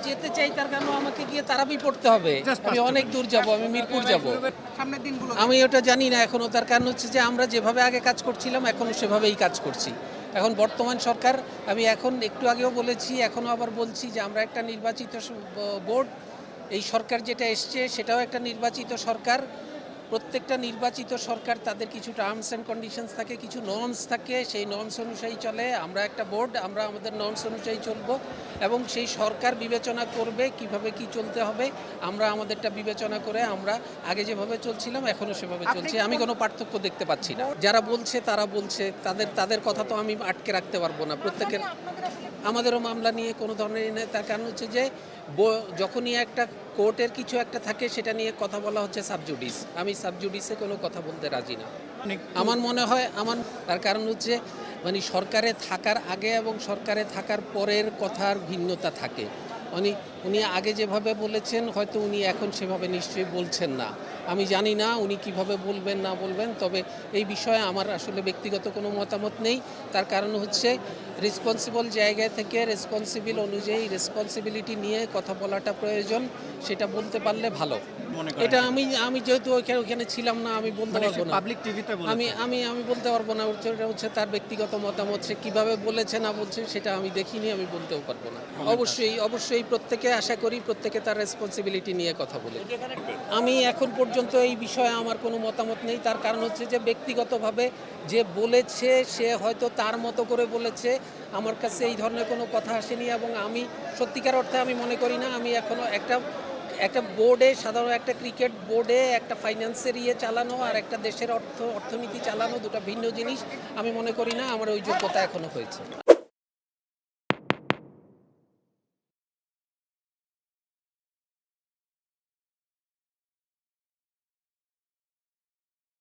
যেতে চাই তার কারণ আমাকে গিয়ে তারাবি পড়তে হবে। আমি অনেক দূর যাব, আমি মিরপুর যাব। সামনের দিনগুলো আমি ওটা জানি না এখনো। তার কারণ হচ্ছে যে আমরা যেভাবে আগে কাজ করছিলাম এখনও সেভাবেই কাজ করছি। এখন বর্তমান সরকার, আমি এখন একটু আগেও বলেছি, এখনও আবার বলছি যে আমরা একটা নির্বাচিত বোর্ড, এই সরকার যেটা এসছে সেটাও একটা নির্বাচিত সরকার। প্রত্যেকটা নির্বাচিত সরকার তাদের কিছু টার্মস অ্যান্ড কন্ডিশনস থাকে, কিছু নর্মস থাকে, সেই নর্মস অনুযায়ী চলে। আমরা একটা বোর্ড, আমরা আমাদের নর্মস অনুযায়ী চলবো এবং সেই সরকার বিবেচনা করবে কিভাবে কি চলতে হবে। আমরা আমাদেরটা বিবেচনা করে আমরা আগে যেভাবে চলছিলাম এখনও সেভাবে চলছে। আমি কোনো পার্থক্য দেখতে পাচ্ছি না। যারা বলছে তারা বলছে, তাদের কথা তো আমি আটকে রাখতে পারবো না। প্রত্যেকের, আমাদেরও মামলা নিয়ে কোনো ধরনের নেই। তার কারণ হচ্ছে যে যখনই একটা কোর্টের কিছু একটা থাকে সেটা নিয়ে কথা বলা হচ্ছে সাবজুডিস। আমি সাবজুডিসে কোনো কথা বলতে রাজি না। আমার মনে হয় তার কারণ হচ্ছে মানে সরকারে থাকার আগে এবং সরকারে থাকার পরের কথার ভিন্নতা থাকে। উনি আগে যেভাবে বলেছেন হয়তো উনি এখন সেভাবে নিশ্চয়ই বলছেন না। আমি জানি না উনি কিভাবে বলবেন না বলবেন, তবে এই বিষয়ে আমার আসলে ব্যক্তিগত কোনো মতামত নেই। তার কারণ হচ্ছে রেসপন্সিবল জায়গা থেকে রেসপন্সিবল অনুযায়ী রেসপন্সিবিলিটি নিয়ে কথা বলাটা প্রয়োজন, সেটা বলতে পারলে ভালো। এটা আমি যেহেতু ওইখানে ছিলাম না, আমি বলতে পারবো না। পাবলিক টিভিতে আমি বলতে পারবো না। এটা হচ্ছে তার ব্যক্তিগত মতামত, সে কীভাবে বলেছে না বলছে সেটা আমি দেখিনি, আমি বলতেও পারবো না। অবশ্যই প্রত্যেকে, আশা করি প্রত্যেকে তার রেসপন্সিবিলিটি নিয়ে কথা বলে। আমি এখন পর্যন্ত এই বিষয়ে আমার কোনো মতামত নেই। তার কারণ হচ্ছে যে ব্যক্তিগতভাবে যে বলেছে সে হয়তো তার মতো করে বলেছে, আমার কাছে এই ধরনের কোনো কথা আসেনি এবং আমি সত্যিকার অর্থে আমি মনে করি না আমি এখনও একটা বোর্ডে, সাধারণ একটা ক্রিকেট বোর্ডে একটা ফাইন্যান্সের চালানো আর একটা দেশের অর্থনীতি চালানো দুটো ভিন্ন জিনিস। আমি মনে করি না আমার ওই যোগ্যতা এখনো হয়েছে।